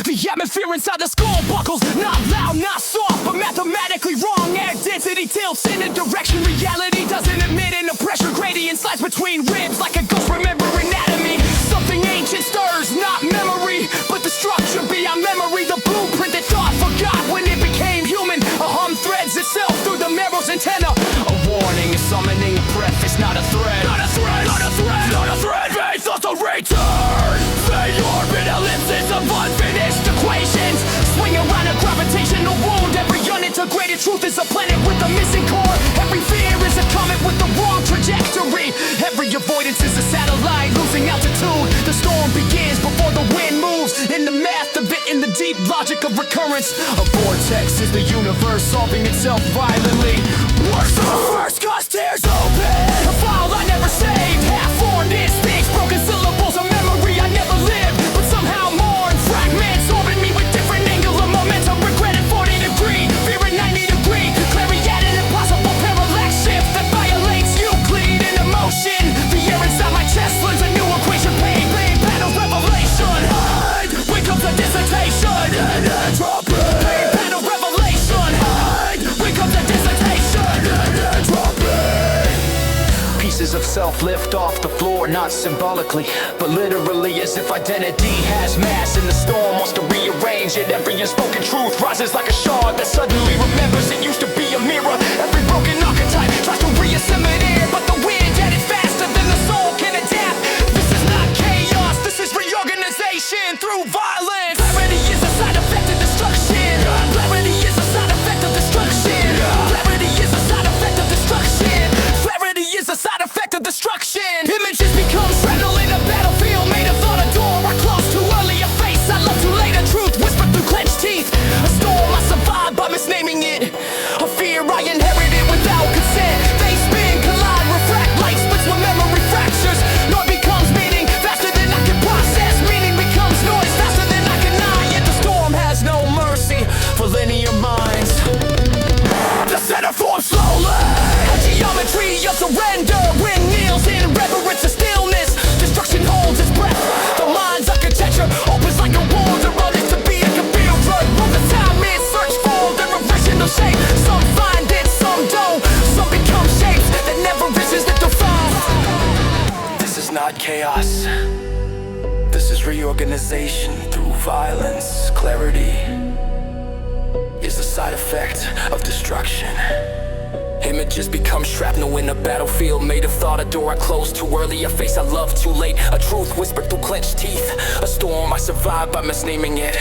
The atmosphere inside the skull buckles, not loud, not soft, but mathematically wrong. Air density tilts in a direction reality doesn't emit, and the pressure gradient slides between ribs like a ghost remember anatomy. Something ancient stirs, not memory, but the structure beyond memory. The blueprint that thought forgot when it became human. A hum threads itself through the marrow's antenna. A warning, a summoning a breath, it's not a threat. Not a threat, not a threat, not a threat. Faith also return. They orbit ellipses of unfinished equations. Swing around a gravitational wound. Every unintegrated truth is a planet with a missing core. Every fear is a comet with the wrong trajectory. Every avoidance is a satellite losing altitude. The storm begins before the wind moves. In the math of it, in the deep logic of recurrence. A vortex is the universe solving itself violently. Worst of the first, cause tears open. A file I never saved, half-formed instincts, broken syllables of memory I never lived, but somehow mourn. Fragments orbit me with different angular momentum. Regret at 40°, fear at 90°. Clarity at an impossible parallax shift that violates Euclid in emotion. The air inside my chest learns a new equation. Pain, battles, revelation. Hide, when comes a dissertation. Entropy. Pain, battle, revelation. Hide, when comes a dissertation. Entropy. Pieces of self lift off the floor, not symbolically, but literally, as if identity has mass and the storm wants to rearrange it. Every unspoken truth rises like a shard that suddenly remembers it used to be a mirror. Every broken archetype tries to reassemble air, but the wind at it faster than the soul can adapt. This is not chaos, this is reorganization through violence. Clarity is a side effect of destruction. Clarity is a side effect of destruction. Clarity is a side effect of destruction. Clarity is a side effect of destruction. Images become shrapnel in a battlefield made of thought. A door I close too early, a face I love too late. A truth whispered through clenched teeth. A storm I survived by misnaming it. A fear I inherited without consent. They spin, collide, refract. Light splits when memory fractures. Noise becomes meaning faster than I can process. Meaning becomes noise faster than I can eye. Yet the storm has no mercy for linear minds. The center forms slowly. A geometry of surrender. Wind kneels in reverence of stillness. Destruction holds its breath. The mind's architecture opens like a wound. The road is to be a cathedral. All the time is search for their original shape. Some find it, some don't. Some become shapes that never visions that define. This is not chaos. This is reorganization through violence. Clarity is a side effect of destruction. Images become shrapnel in a battlefield made of thought. A door I closed too early, a face I loved too late. A truth whispered through clenched teeth. A storm I survived by misnaming it.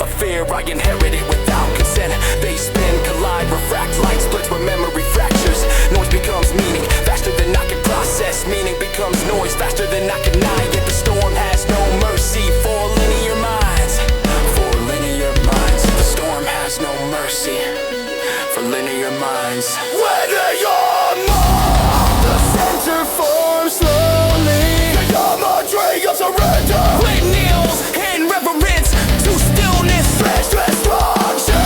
A fear I inherited without consent. They spin, collide, refract. Light splits where memory fractures. Noise becomes meaning faster than I can process. Meaning becomes noise faster than I can eye. Yet the storm has no mercy for linear minds. For linear minds. The storm has no mercy for linear minds. Linear minds. The center forms slowly. The geometry of surrender. Wind kneels in reverence to stillness. Fresh destruction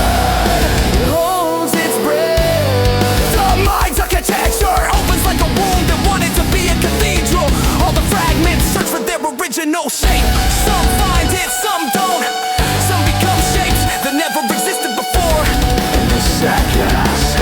holds its breath. The mind's architecture opens like a wound that wanted to be a cathedral. All the fragments search for their original shape. Some find it, some don't. Some become shapes that never existed before. In the seconds,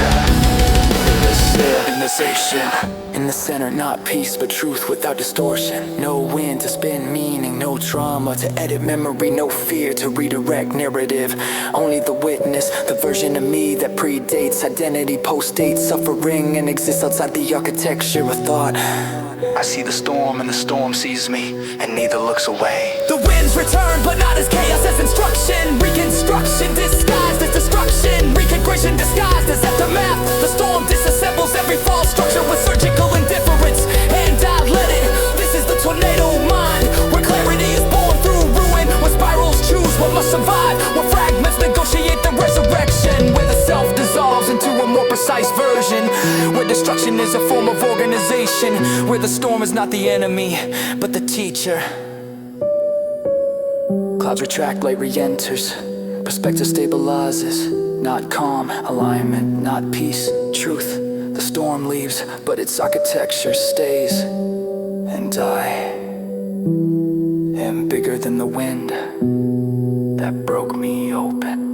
in the center, not peace, but truth without distortion. No wind to spin meaning, no trauma to edit memory, no fear to redirect narrative. Only the witness, the version of me that predates identity, post-date suffering, and exists outside the architecture of thought. I see the storm and the storm sees me, and neither looks away. The winds return, but not as chaos as instruction. Reconstruction disguised as destruction. Reconfiguration disguised as aftermath. The storm disassembles every false structure with surgical indifference, and I let it. This is the tornado mind, where clarity is born through ruin. When spirals choose what must survive, when fragments negotiate the resurrection. Where the self dissolves into a more precise version, where destruction is a form of organization. Where the storm is not the enemy, but the teacher. Clouds retract, light re-enters. Perspective stabilizes. Not calm, alignment, not peace, truth. The storm leaves, but its architecture stays. And I am bigger than the wind. that broke me open.